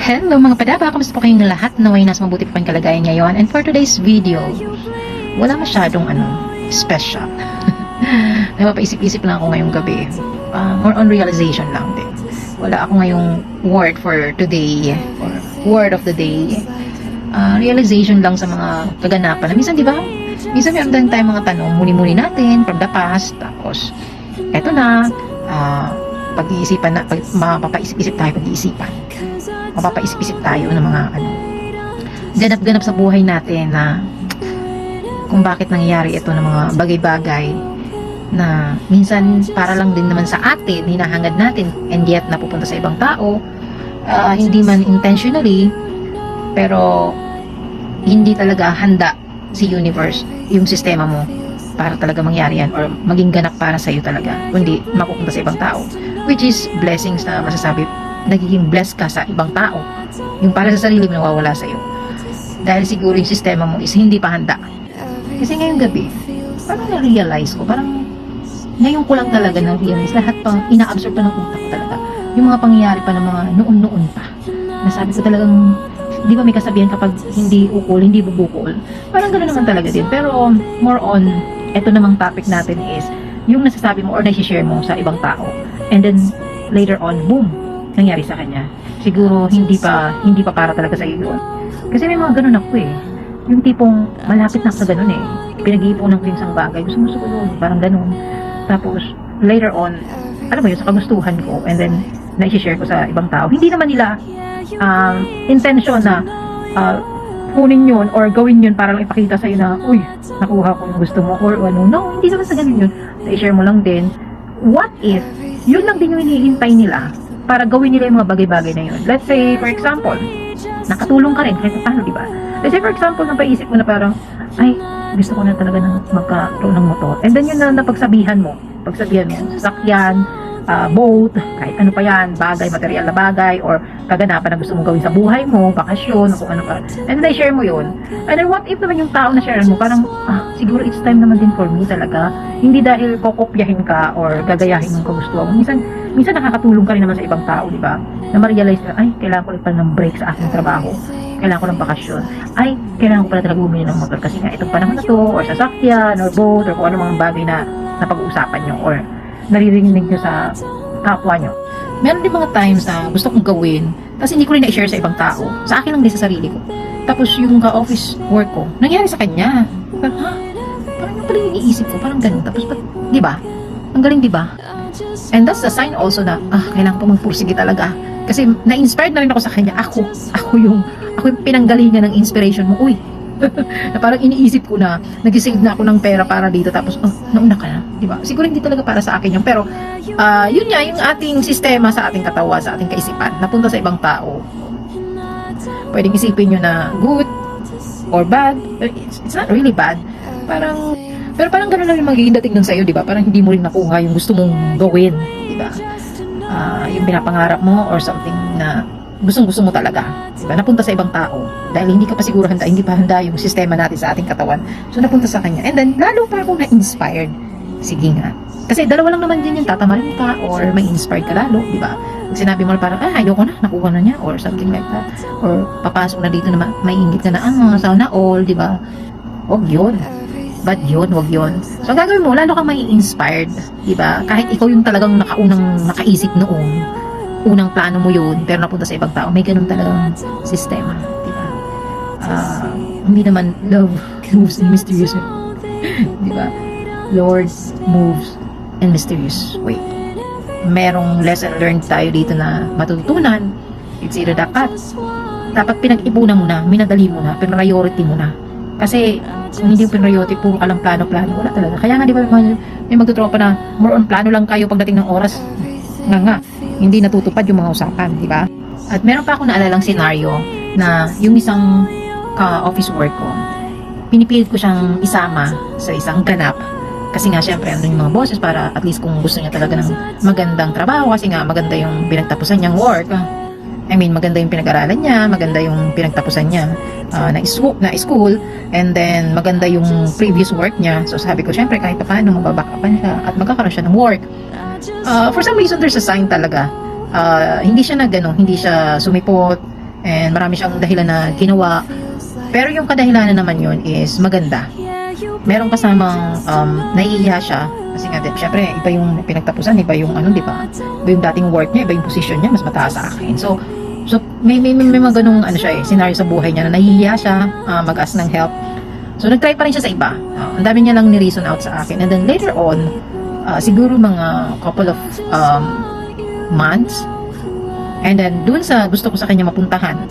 Hello mga padaba, kamusta po kayong lahat? Naway nasa mabuti po kayong kalagayan ngayon. And for today's video, wala masyadong special. Napapaisip-isip lang ako ngayong gabi. More on realization lang din. Wala ako ngayong word for today or word of the day. Realization lang sa mga kaganapan. Minsan di ba? Minsan meron din tayong mga tanong, muli-muli natin from the past. Tapos, eto na, pag-iisipan na, mapapaisip-isip tayo pag-iisipan. Mapapaisip-isip tayo ng mga ganap-ganap sa buhay natin na kung bakit nangyayari ito ng mga bagay-bagay na minsan para lang din naman sa atin, hinahangad natin, and yet napupunta sa ibang tao, hindi man intentionally, pero hindi talaga handa si universe, yung sistema mo para talaga mangyari yan or maging ganap para sa iyo talaga, kundi mapupunta sa ibang tao, which is blessings na masasabi nagiging blessed ka sa ibang tao, yung para sa sarili mo nawawala sa iyo dahil siguro yung sistema mo is hindi pa handa. Kasi ngayong gabi parang na-realize ko, parang ngayon ko lang talaga na-realize lahat pang ina-absorb pa ng utak ko talaga, yung mga pangyayari pa ng mga noon-noon pa, nasabi ko talagang, di ba may kasabihan kapag hindi ukol, hindi bubukol, parang gano'n naman talaga din. Pero more on, eto namang topic natin is yung nasasabi mo or na-share mo sa ibang tao, and then later on, boom, nangyari sa kanya. Siguro hindi pa para talaga sa iyo yun. Kasi may mga ganun ako yung tipong malapit na sa ganun pinag-iipunan ko yung isang bagay, gusto ko yun, parang ganun. Tapos later on, alam mo yun, sa kagustuhan ko, and then na-share ko sa ibang tao, hindi naman nila intention na kunin yun or gawin yun para lang ipakita sa'yo na, uy, nakuha ko yung gusto mo or ano. No, hindi naman sa ganun yun. Na-share mo lang din. What if yun lang din yung hinihintay nila para gawin nila yung mga bagay-bagay na yun? Let's say, for example, nakatulong ka rin kahit paano, di ba? Let's say, for example, napaisip mo na parang, ay, gusto ko na talaga na magkaroon ng motor. And then yun na napagsabihan mo, sasakyan, boat, kahit ano pa yan, bagay, material na bagay, or kaganapan na gusto mong gawin sa buhay mo, bakasyon, kung ano pa. And then I-share mo yun. And then what if naman yung tao na share mo, parang, siguro it's time naman din for me talaga. Hindi dahil kokopyahin ka or gagayahin yung kagustuhan mo. Minsan nakakatulong ka rin naman sa ibang tao, di ba? Na ma-realize na, ay, kailangan ko rin pala ng break sa aking trabaho. Kailangan ko ng bakasyon. Ay, kailangan ko pala talaga bumili ng motor kasi nga itong panahon na to, or sasakyan, or boat, or kung ano mga bagay na napag-uusapan nyo, or naririnig nyo sa kapwa nyo. Meron din mga times na gusto kong gawin, tapos hindi ko rin na-share sa ibang tao. Sa akin lang din sa sarili ko. Tapos yung ka-office work ko, nangyari sa kanya. Parang, parang yung pala yung iniisip ko, parang ganun. Tapos, di ba? Ang galing, di ba? And that's the sign also na, kailangan ko magpursige talaga. Kasi na-inspired na rin ako sa kanya. Ako yung pinanggalingan ng inspiration mo. Uy, na parang iniisip ko na nag-save na ako ng pera para dito, tapos nauna ka na, di ba? Siguro hindi talaga para sa akin yun, pero yun nga, yung ating sistema sa ating katawan, sa ating kaisipan, napunta sa ibang tao. Pwedeng isipin nyo na good or bad. It's not really bad. Pero parang gano'n lang yung magiging dating nun sa'yo, di ba? Parang hindi mo rin nakuha yung gusto mong gawin, di ba? Yung pinapangarap mo or something na gustong-gusto mo talaga, diba? Napunta sa ibang tao dahil hindi ka pa siguro handa, hindi pa handa yung sistema natin sa ating katawan, so napunta sa kanya, and then lalo pa ako na-inspired. Sige nga, kasi dalawa lang naman din yung tatamarin ka or may inspired ka lalo, diba? Pag sinabi mo parang, ayoko na, nakuha na niya or something like that, or papasok na dito na maiingit ka na, sana all, diba? Huwag yun, bad yun, huwag yun. So ang gagawin mo, lalo kang may inspired, diba? Kahit ikaw yung talagang nakaisip noon, unang plano mo yun, pero napunta sa ibang tao, may ganun talagang sistema, diba? Hindi naman love moves in mysterious way, diba? Lord moves in mysterious way. Merong lesson learned tayo dito na matutunan. It's either dapat pinag-ipunan mo na, minadali mo na, priority mo na. Kasi kung hindi yung priority, puro alam plano, wala talaga. Kaya nga di ba may magtutropa na more on plano lang kayo pagdating ng oras, nga hindi natutupad yung mga usapan, di ba? At meron pa ako naalalang scenario na yung isang ka-office work ko, pinipilit ko siyang isama sa isang ganap. Kasi nga, syempre, ano yung mga bosses para at least kung gusto niya talaga ng magandang trabaho, kasi nga maganda yung pinagtapusan niyang work. I mean, maganda yung pinag-aralan niya, maganda yung pinagtapusan niya na school, and then maganda yung previous work niya. So sabi ko, syempre, kahit pa paano, mababackupan siya at magkakaroon siya ng work. For some reason, there's a sign talaga. Hindi siya hindi siya sumipot, And marami siyang dahilan na ginawa. Pero yung kadahilanan naman yun is maganda. Meron kasamang naiiya siya. Kasi nga, syempre, iba yung pinagtapusan, iba yung ano, di ba? Iba yung dating work niya, iba yung position niya, mas mataas sa akin. So may mga ganung ano siya scenario sa buhay niya na nahihiya siya mag-ask ng help. So nag-try pa rin siya sa iba. Ang dami niya lang ni-reason out sa akin. And then later on, siguro mga couple of months, and then dun sa gusto ko sa kanya mapuntahan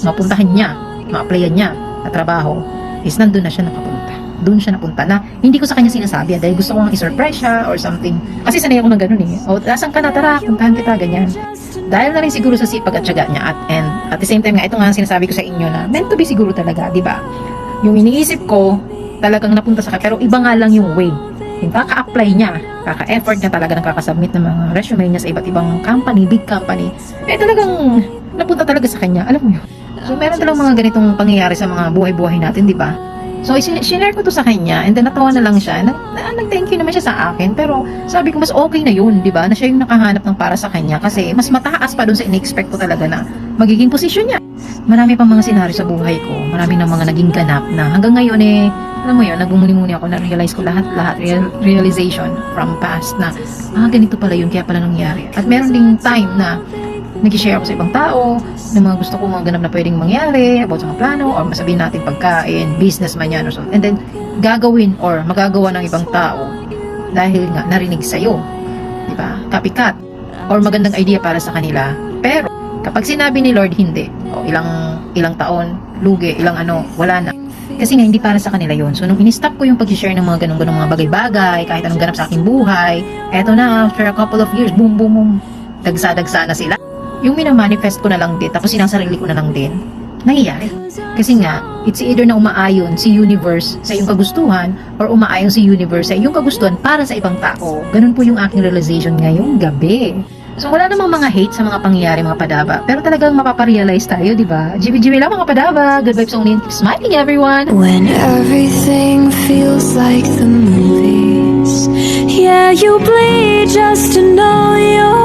niya, ma-applyan niya na trabaho, is nandun na siya nakapunta. Doon siya napunta na hindi ko sa kanya sinasabi dahil gusto ko nga i-surprise siya or something. Kasi sanay ako ng ganun eh. O, asan ka na? Tara, puntahan kita, ganyan. Dahil na rin siguro sa sipag at tiyaga niya and at the same time nga, ito nga ang sinasabi ko sa inyo na meant to be siguro talaga, di ba? Yung iniisip ko, talagang napunta sa pero iba nga lang yung way. Yung kaka-apply niya, kaka-effort niya talaga ng kakasubmit ng mga resume niya sa iba't ibang company, big company. Eh talagang napunta talaga sa kanya, alam mo yun. So meron talagang mga ganitong pangyayari sa mga buhay-buhay natin, di ba? So, sinare ko to sa kanya and then natawa na lang siya. Nag-thank you naman siya sa akin pero sabi ko mas okay na yun, di ba? Na siya yung nakahanap ng para sa kanya kasi mas mataas pa dun sa in-expect ko talaga na magiging posisyon niya. Marami pang mga senaryo sa buhay ko. Marami ng mga naging ganap na hanggang ngayon eh, alam mo yun, nagmumuni-muni ako na realize ko lahat realization from past na ganito pala yun, kaya pala nangyari. At meron ding time na nag-share ako sa ibang tao ng mga gusto ko mga ganap na pwedeng mangyari about sa mga plano or masabihin natin pagkain, business man yan or something. And then, gagawin or magagawa ng ibang tao dahil nga narinig sa'yo. Diba? Copycat. Or magandang idea para sa kanila. Pero, kapag sinabi ni Lord hindi, o ilang taon, lugi, ilang ano, wala na. Kasi nga, hindi para sa kanila yun. So, nung in-stop ko yung pag-share ng mga ganong mga bagay-bagay, kahit anong ganap sa aking buhay, eto na, after a couple of years, boom, boom, boom, dagsa-dagsa na sila. Yung minamanifest ko na lang din, tapos sinasarili ko na lang din, nangyayari. Kasi nga, it's either na umaayon si universe sa iyong kagustuhan or umaayon si universe sa iyong kagustuhan para sa ibang tao. Ganun po yung aking realization ngayong gabi. So, wala namang mga hate sa mga pangyayari, mga padaba. Pero talagang mapaparealize tayo, di ba? GB lang mga padaba. Good vibes only and keep smiling, everyone! When everything feels like the movies, yeah, you bleed just to know you're